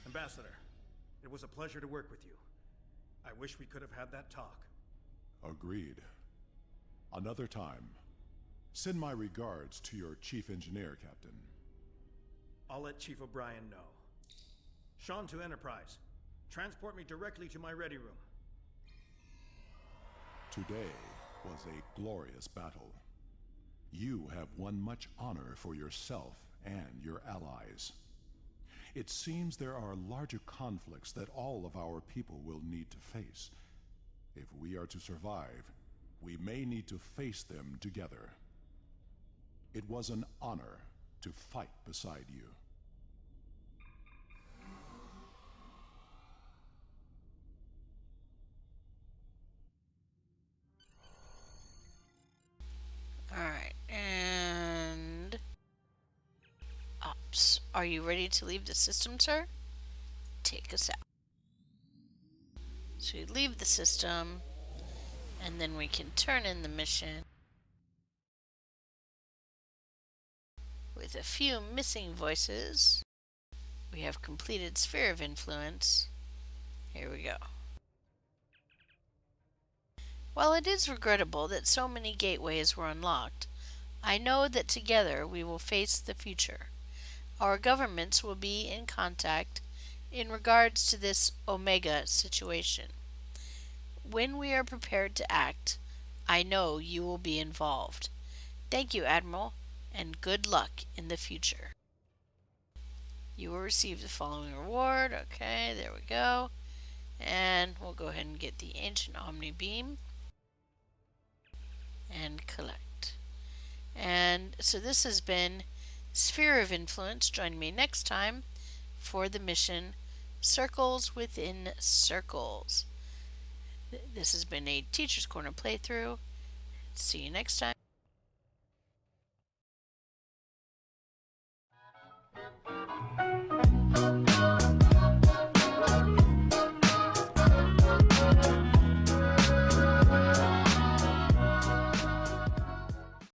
Ambassador, it was a pleasure to work with you. I wish we could have had that talk. Agreed. Another time. Send my regards to your chief engineer, Captain. I'll let Chief O'Brien know. Sean to Enterprise. Transport me directly to my ready room. Today was a glorious battle. You have won much honor for yourself and your allies. It seems there are larger conflicts that all of our people will need to face. If we are to survive, we may need to face them together. It was an honor to fight beside you. Alright, and... Ops. Are you ready to leave the system, sir? Take us out. So we leave the system, and then we can turn in the mission. With a few missing voices, we have completed Sphere of Influence. Here we go. While it is regrettable that so many gateways were unlocked, I know that together we will face the future. Our governments will be in contact in regards to this Omega situation. When we are prepared to act, I know you will be involved. Thank you, Admiral, and good luck in the future. You will receive the following reward. Okay, there we go. And we'll go ahead and get the Ancient Omni Beam and collect. And so this has been Sphere of Influence. Join me next time for the mission Circles Within Circles. This has been a Teacher's Corner playthrough. See you next time.